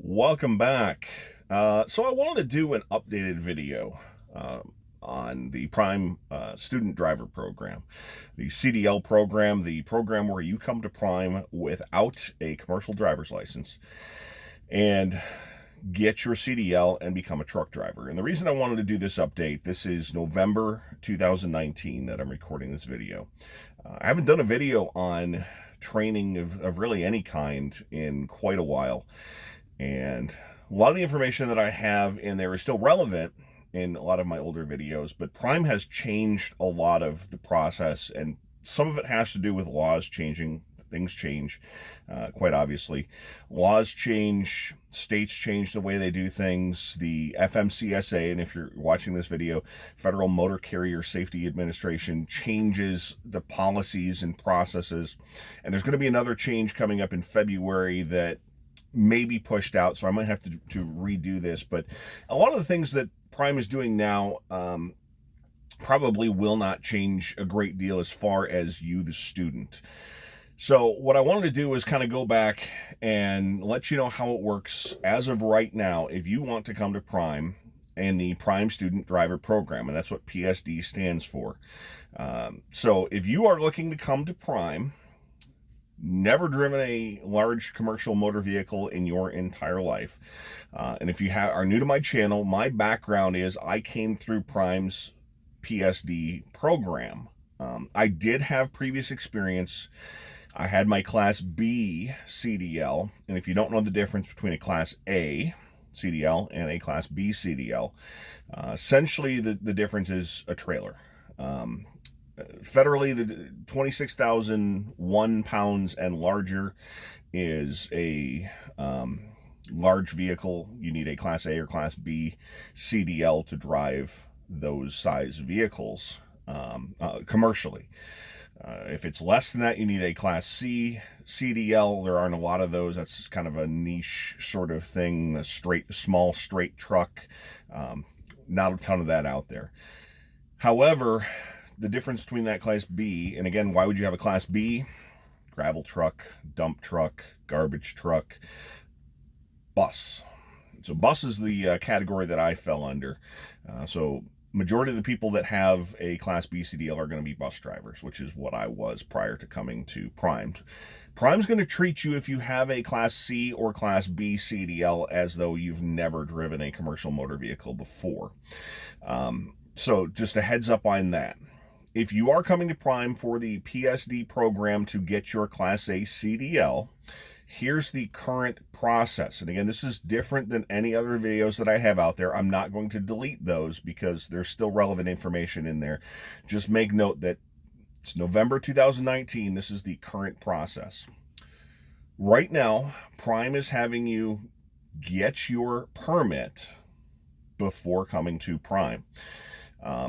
Welcome back. So I wanted to do an updated video on the Prime Student Driver Program, the CDL program, the program where you come to Prime without a commercial driver's license and get your CDL and become a truck driver. And the reason I wanted to do this update, this is November 2019 that I'm recording this video. I haven't done a video on training of really any kind in quite a while. And a lot of the information that I have in there is still relevant in a lot of my older videos, but Prime has changed a lot of the process, and some of it has to do with laws changing. Things change, quite obviously. Laws change, states change the way they do things. The FMCSA, and if you're watching this video, Federal Motor Carrier Safety Administration, changes the policies and processes. And there's going to be another change coming up in February that may be pushed out, so I might have to redo this. But a lot of the things that Prime is doing now probably will not change a great deal as far as you, the student. So what I wanted to do is kind of go back and let you know how it works as of right now if you want to come to Prime and the Prime Student Driver Program, and that's what PSD stands for. So if you are looking to come to Prime, never driven a large commercial motor vehicle in your entire life, and if you are new to my channel, my background is I came through Prime's PSD program. I did have previous experience. I had my Class B CDL, and if you don't know the difference between a Class A CDL and a Class B CDL, essentially the difference is a trailer. Federally, the 26,001 pounds and larger is a large vehicle. You need a Class A or Class B CDL to drive those size vehicles commercially. If it's less than that, you need a Class C CDL. There aren't a lot of those. That's kind of a niche sort of thing, a small straight truck. Not a ton of that out there. However, the difference between that Class B, and again, why would you have a Class B? Gravel truck, dump truck, garbage truck, bus. So bus is the category that I fell under. So majority of the people that have a Class B CDL are going to be bus drivers, which is what I was prior to coming to Prime. Prime's going to treat you, if you have a Class C or Class B CDL, as though you've never driven a commercial motor vehicle before. So just a heads up on that. If you are coming to Prime for the PSD program to get your Class A CDL, here's the current process. And again, this is different than any other videos that I have out there. I'm not going to delete those because there's still relevant information in there. Just make note that it's November 2019. This is the current process. Right now, Prime is having you get your permit before coming to Prime.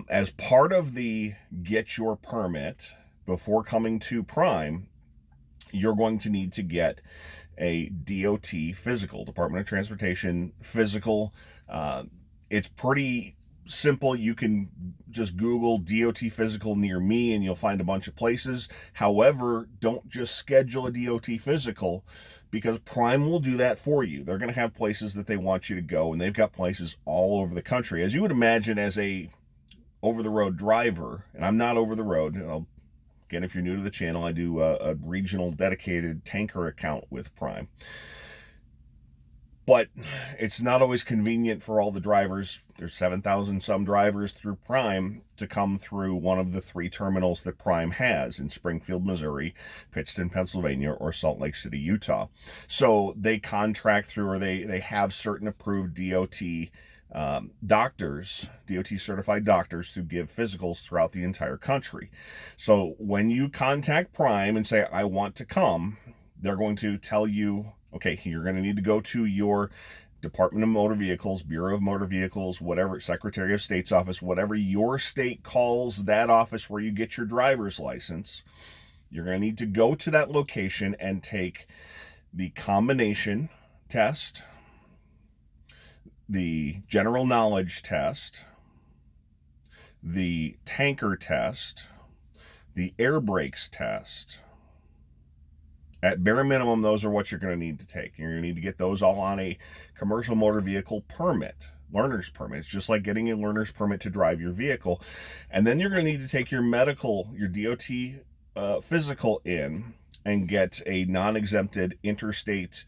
As part of the get your permit before coming to Prime, you're going to need to get a DOT physical, Department of Transportation physical. It's pretty simple. You can just Google DOT physical near me and you'll find a bunch of places. However, don't just schedule a DOT physical, because Prime will do that for you. They're going to have places that they want you to go, and they've got places all over the country. As you would imagine, as a over-the-road driver, and I'm not over the road. Again, if you're new to the channel, I do a regional dedicated tanker account with Prime. But it's not always convenient for all the drivers. There's 7,000 some drivers through Prime to come through one of the 3 terminals that Prime has in Springfield, Missouri, Pittston, Pennsylvania, or Salt Lake City, Utah. So they contract through, or they have certain approved DOT doctors, DOT certified doctors, to give physicals throughout the entire country. So when you contact Prime and say, I want to come, they're going to tell you, okay, you're going to need to go to your Department of Motor Vehicles, Bureau of Motor Vehicles, whatever, Secretary of State's office, whatever your state calls that office where you get your driver's license. You're going to need to go to that location and take the combination test, the general knowledge test, the tanker test, the air brakes test, At bare minimum, those are what you're going to need to take. You're going to need to get those all on a commercial motor vehicle permit, learner's permit. It's just like getting a learner's permit to drive your vehicle. And then you're going to need to take your medical, your DOT physical in and get a non-exempted interstate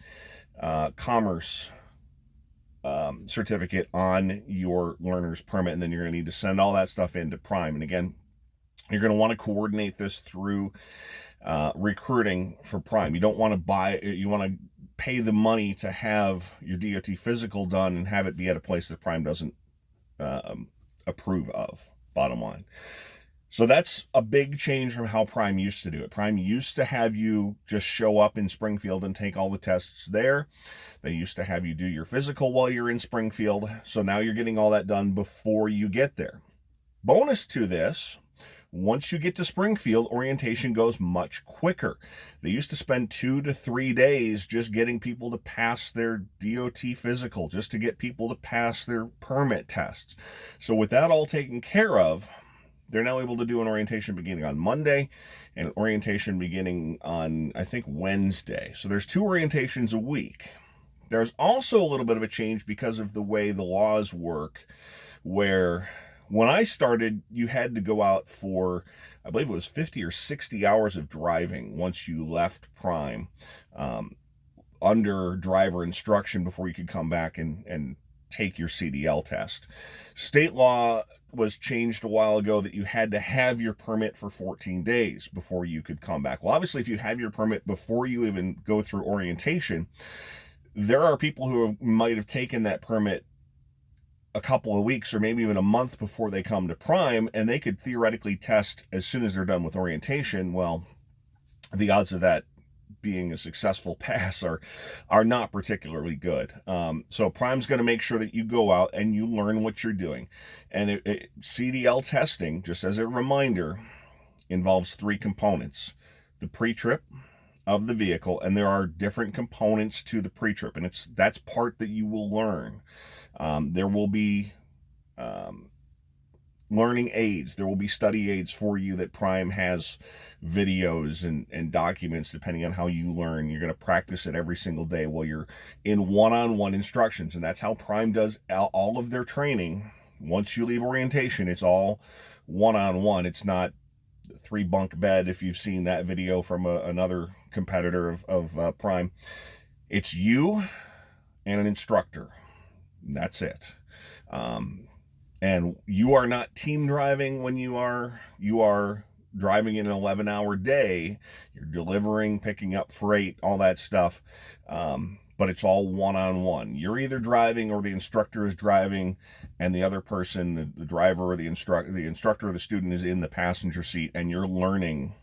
commerce certificate on your learner's permit. And then you're going to need to send all that stuff into Prime. And again, you're going to want to coordinate this through recruiting for Prime. You don't want to buy, you want to pay the money to have your DOT physical done and have it be at a place that Prime doesn't approve of, bottom line. So that's a big change from how Prime used to do it. Prime used to have you just show up in Springfield and take all the tests there. They used to have you do your physical while you're in Springfield. So now you're getting all that done before you get there. Bonus to this, once you get to Springfield, orientation goes much quicker. They used to spend 2 to 3 days just getting people to pass their DOT physical, just to get people to pass their permit tests. So with that all taken care of, they're now able to do an orientation beginning on Monday and an orientation beginning on, I think, Wednesday. So there's 2 orientations a week. There's also a little bit of a change because of the way the laws work, where when I started, you had to go out for, I believe it was 50 or 60 hours of driving once you left Prime under driver instruction before you could come back and take your Cdl test. State law was changed a while ago that you had to have your permit for 14 days before you could come back. Well, obviously, if you have your permit before you even go through orientation, there are people who might have taken that permit a couple of weeks or maybe even a month before they come to Prime, and they could theoretically test as soon as they're done with orientation. Well, the odds of that being a successful pass are not particularly good. So Prime's going to make sure that you go out and you learn what you're doing. And Cdl testing, just as a reminder, involves 3 components: the pre-trip of the vehicle, and there are different components to the pre-trip, and that's part that you will learn. There will be learning aids. There will be study aids for you that Prime has videos and documents depending on how you learn. You're going to practice it every single day while you're in one-on-one instructions, and that's how Prime does all of their training. Once you leave orientation, it's all one-on-one. It's not 3-bunk bed, if you've seen that video from another competitor of Prime. It's you and an instructor. And that's it. And you are not team driving when you are driving in an 11-hour day. You're delivering, picking up freight, all that stuff. But it's all one-on-one. You're either driving or the instructor is driving, and the other person, the driver or the instructor or the student is in the passenger seat, and you're learning,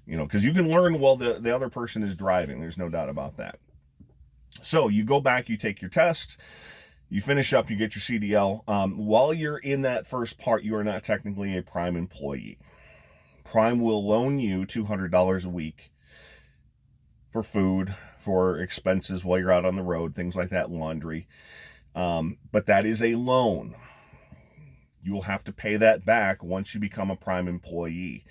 because you can learn while the other person is driving. There's no doubt about that. So you go back, you take your test, you finish up, you get your CDL. While you're in that first part, you are not technically a Prime employee. Prime will loan you $200 a week for food, for expenses while you're out on the road, things like that, laundry. But that is a loan. You will have to pay that back once you become a Prime employee.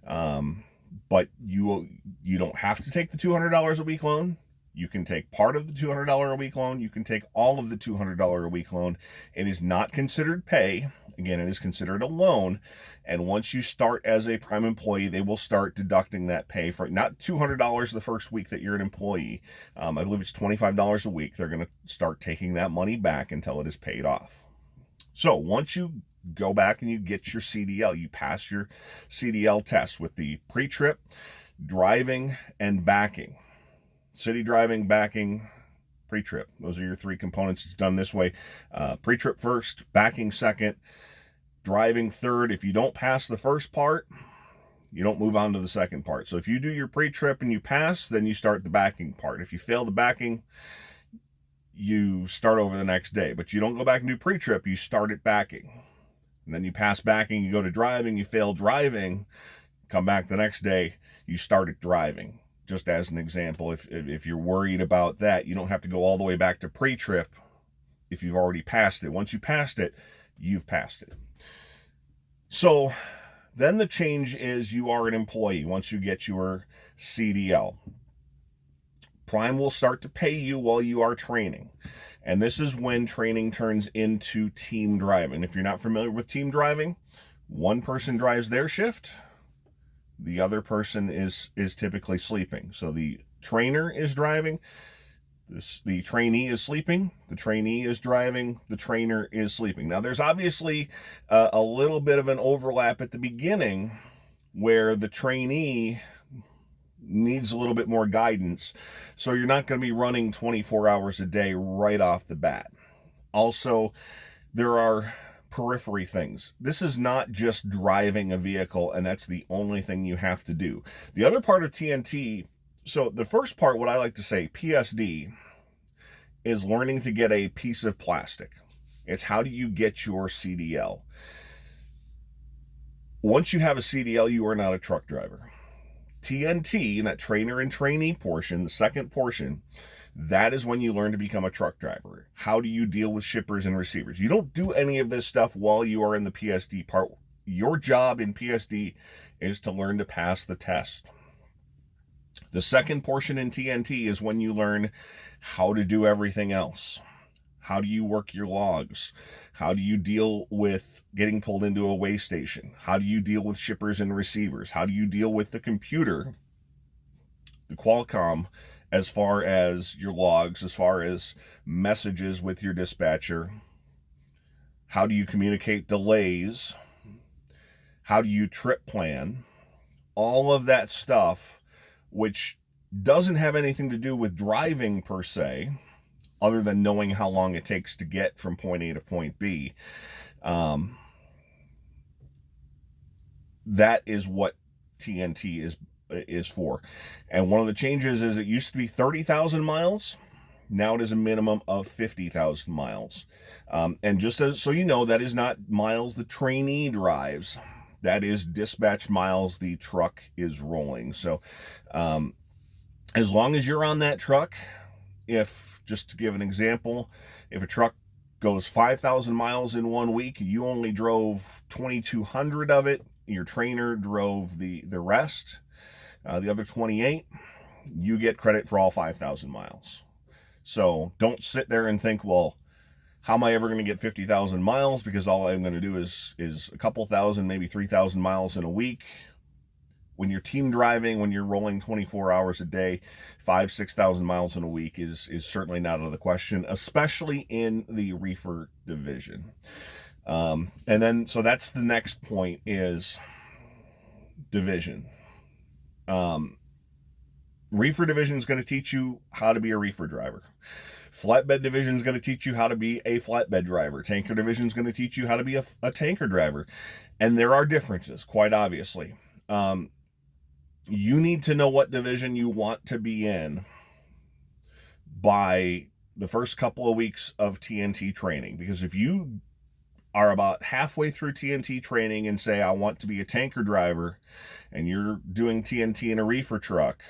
But you don't have to take the $200 a week loan. You can take part of the $200 a week loan. You can take all of the $200 a week loan. It is not considered pay. Again, it is considered a loan. And once you start as a Prime employee, they will start deducting that pay for not $200 the first week that you're an employee. I believe it's $25 a week. They're going to start taking that money back until it is paid off. So once you go back and you get your CDL, you pass your CDL test with the pre-trip, driving, and backing. City driving, backing, pre-trip. Those are your 3 components. It's done this way. Pre-trip first, backing second, driving third. If you don't pass the first part, you don't move on to the second part. So if you do your pre-trip and you pass, then you start the backing part. If you fail the backing, you start over the next day. But you don't go back and do pre-trip, you start at backing. And then you pass backing, you go to driving, you fail driving, come back the next day, you start at driving. Just as an example, if you're worried about that, you don't have to go all the way back to pre-trip if you've already passed it. Once you passed it, you've passed it. So then the change is you are an employee once you get your CDL. Prime will start to pay you while you are training. And this is when training turns into team driving. If you're not familiar with team driving, one person drives their shift, the other person is typically sleeping. So the trainer is driving, the trainee is sleeping, the trainee is driving, the trainer is sleeping. Now, there's obviously a little bit of an overlap at the beginning where the trainee needs a little bit more guidance. So you're not going to be running 24 hours a day right off the bat. Also, there are periphery things. This is not just driving a vehicle and that's the only thing you have to do. The other part of TNT, so the first part, what I like to say, PSD, is learning to get a piece of plastic. It's how do you get your CDL. Once you have a CDL, you are not a truck driver. TNT, that trainer and trainee portion, the second portion, that is when you learn to become a truck driver. How do you deal with shippers and receivers? You don't do any of this stuff while you are in the PSD part. Your job in PSD is to learn to pass the test. The second portion in TNT is when you learn how to do everything else. How do you work your logs? How do you deal with getting pulled into a weigh station? How do you deal with shippers and receivers? How do you deal with the computer, the Qualcomm, as far as your logs, as far as messages with your dispatcher? How do you communicate delays? How do you trip plan? All of that stuff, which doesn't have anything to do with driving per se, other than knowing how long it takes to get from point A to point B. That is what TNT is for. And one of the changes is it used to be 30,000 miles. Now it is a minimum of 50,000 miles. And just so you know, that is not miles the trainee drives. That is dispatch miles the truck is rolling. So as long as you're on that truck, if, just to give an example, if a truck goes 5,000 miles in 1 week, you only drove 2,200 of it, your trainer drove the rest, the other 28, you get credit for all 5,000 miles. So don't sit there and think, well, how am I ever going to get 50,000 miles? Because all I'm going to do is a couple thousand, maybe 3,000 miles in a week. When you're team driving, when you're rolling 24 hours a day, 5,000-6,000 miles in a week is certainly not out of the question, especially in the reefer division. And then, so that's the next point is division. Reefer division is going to teach you how to be a reefer driver. Flatbed division is going to teach you how to be a flatbed driver. Tanker division is going to teach you how to be a tanker driver. And there are differences, quite obviously. You need to know what division you want to be in by the first couple of weeks of TNT training. Because if you are about halfway through TNT training and say, I want to be a tanker driver, and you're doing TNT in a reefer truck,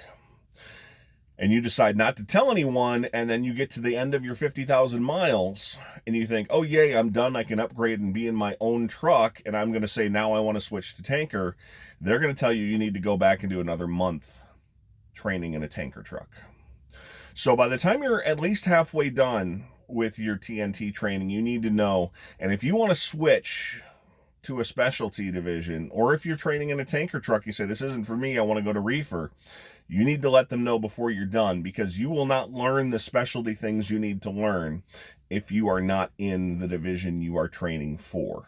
and you decide not to tell anyone, and then you get to the end of your 50,000 miles, and you think, oh, yay, I'm done, I can upgrade and be in my own truck, and I'm going to say, now I want to switch to tanker, they're going to tell you you need to go back and do another month training in a tanker truck. So by the time you're at least halfway done with your TNT training, you need to know, and if you want to switch to a specialty division, or if you're training in a tanker truck, you say, this isn't for me, I want to go to reefer, you need to let them know before you're done, because you will not learn the specialty things you need to learn if you are not in the division you are training for.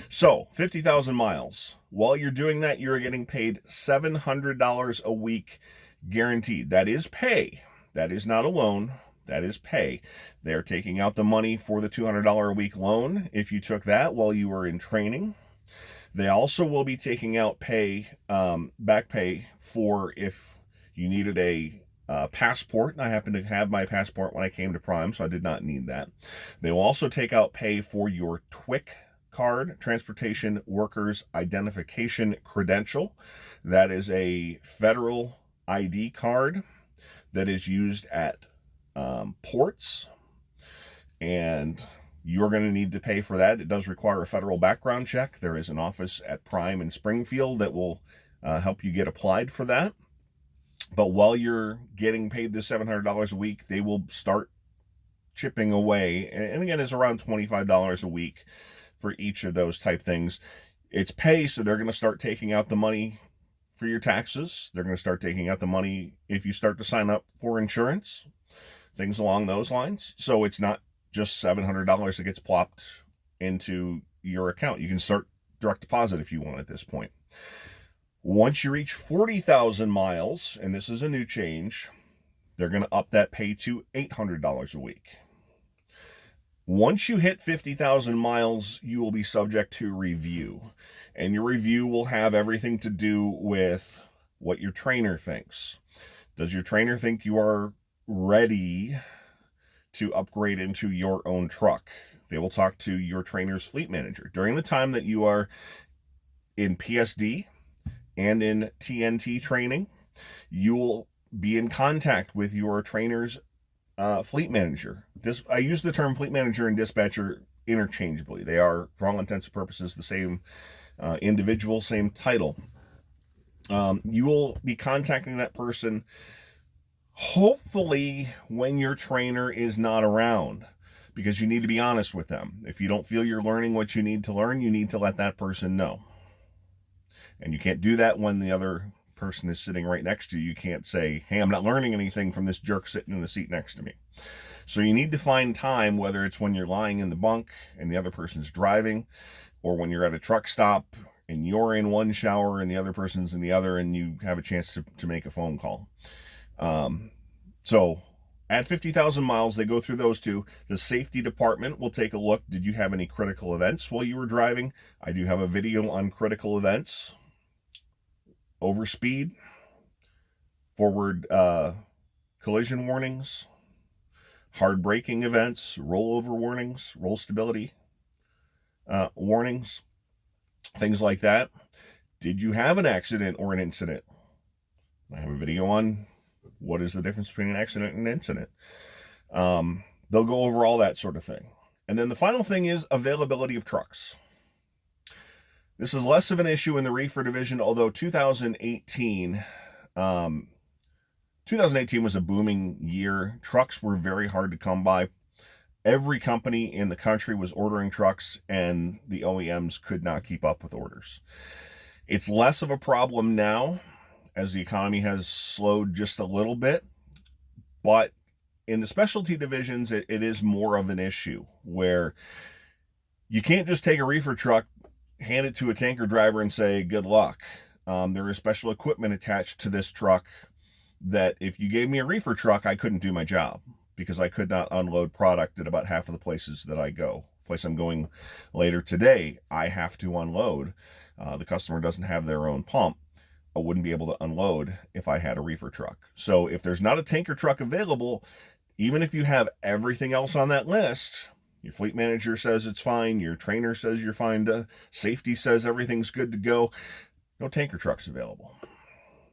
So 50,000 miles. While you're doing that, you're getting paid $700 a week guaranteed. That is pay. That is not a loan. That is pay. They're taking out the money for the $200 a week loan if you took that while you were in training. They also will be taking out pay, back pay, for if you needed a passport. And I happen to have my passport when I came to Prime, so I did not need that. They will also take out pay for your TWIC card, Transportation Workers Identification Credential. That is a federal ID card that is used at ports, and you're going to need to pay for that. It does require a federal background check. There is an office at Prime in Springfield that will help you get applied for that. But while you're getting paid the $700 a week, they will start chipping away. And again, it's around $25 a week for each of those type things. It's pay, so they're going to start taking out the money for your taxes. They're going to start taking out the money if you start to sign up for insurance, things along those lines. So it's not just $700 that gets plopped into your account. You can start direct deposit if you want at this point. Once you reach 40,000 miles, and this is a new change, they're going to up that pay to $800 a week. Once you hit 50,000 miles, you will be subject to review. And your review will have everything to do with what your trainer thinks. Does your trainer think you are ready to upgrade into your own truck? They will talk to your trainer's fleet manager. During the time that you are in PSD and in TNT training, you will be in contact with your trainer's fleet manager. I use the term fleet manager and dispatcher interchangeably. They are, for all intents and purposes, the same individual, same title. You will be contacting that person hopefully when your trainer is not around, because you need to be honest with them. If you don't feel you're learning what you need to learn, you need to let that person know. And you can't do that when the other person is sitting right next to you. You can't say, hey, I'm not learning anything from this jerk sitting in the seat next to me. So you need to find time, whether it's when you're lying in the bunk and the other person's driving, or when you're at a truck stop and you're in one shower and the other person's in the other, and you have a chance to make a phone call. So at 50,000 miles, they go through those two. The safety department will take a look. Did you have any critical events while you were driving? I do have a video on critical events. Overspeed, forward collision warnings, hard braking events, rollover warnings, roll stability warnings, things like that. Did you have an accident or an incident? I have a video on what is the difference between an accident and an incident. They'll go over all that sort of thing. And then the final thing is availability of trucks. This is less of an issue in the reefer division, although 2018 was a booming year. Trucks were very hard to come by. Every company in the country was ordering trucks, and the OEMs could not keep up with orders. It's less of a problem now, as the economy has slowed just a little bit, but in the specialty divisions, it is more of an issue, where you can't just take a reefer truck, hand it to a tanker driver and say, good luck. There is special equipment attached to this truck that if you gave me a reefer truck, I couldn't do my job, because I could not unload product at about half of the places that I go. Place I'm going later today, I have to unload. The customer doesn't have their own pump. I wouldn't be able to unload if I had a reefer truck. So if there's not a tanker truck available, even if you have everything else on that list, your fleet manager says it's fine, your trainer says you're fine, safety says everything's good to go, no tanker trucks available.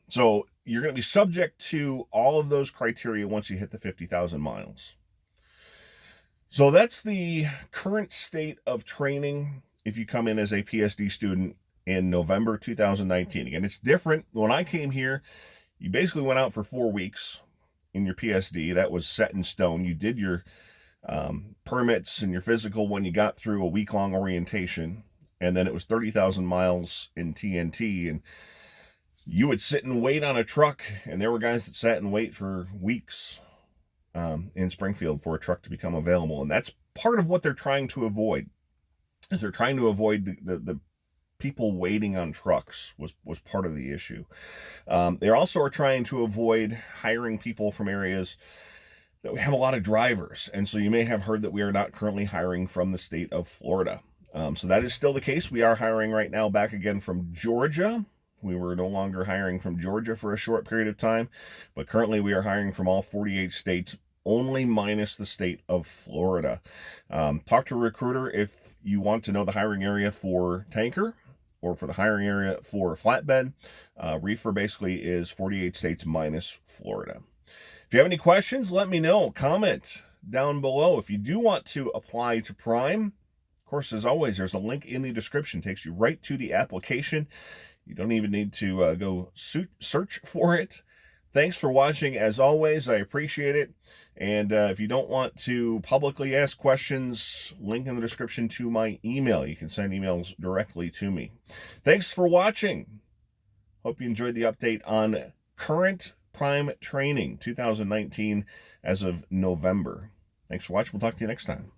So you're going to be subject to all of those criteria once you hit the 50,000 miles. So that's the current state of training if you come in as a PSD student in November 2019. Again, it's different. When I came here, you basically went out for 4 weeks in your PSD. That was set in stone. You did your permits and your physical when you got through a week-long orientation, and then it was 30,000 miles in TNT, and you would sit and wait on a truck, and there were guys that sat and wait for weeks in Springfield for a truck to become available. And that's part of what they're trying to avoid, is they're trying to avoid the people waiting on trucks was part of the issue. They also are trying to avoid hiring people from areas that we have a lot of drivers. And so you may have heard that we are not currently hiring from the state of Florida. So that is still the case. We are hiring right now back again from Georgia. We were no longer hiring from Georgia for a short period of time, but currently we are hiring from all 48 states, only minus the state of Florida. Talk to a recruiter if you want to know the hiring area for tanker or for the hiring area for flatbed. Reefer basically is 48 states minus Florida. If you have any questions, let me know. Comment down below. If you do want to apply to Prime, of course, as always, there's a link in the description. It takes you right to the application. You don't even need to go search for it. Thanks for watching. As always, I appreciate it. And if you don't want to publicly ask questions, link in the description to my email. You can send emails directly to me. Thanks for watching. Hope you enjoyed the update on current prime training 2019 as of November. Thanks for watching. We'll talk to you next time.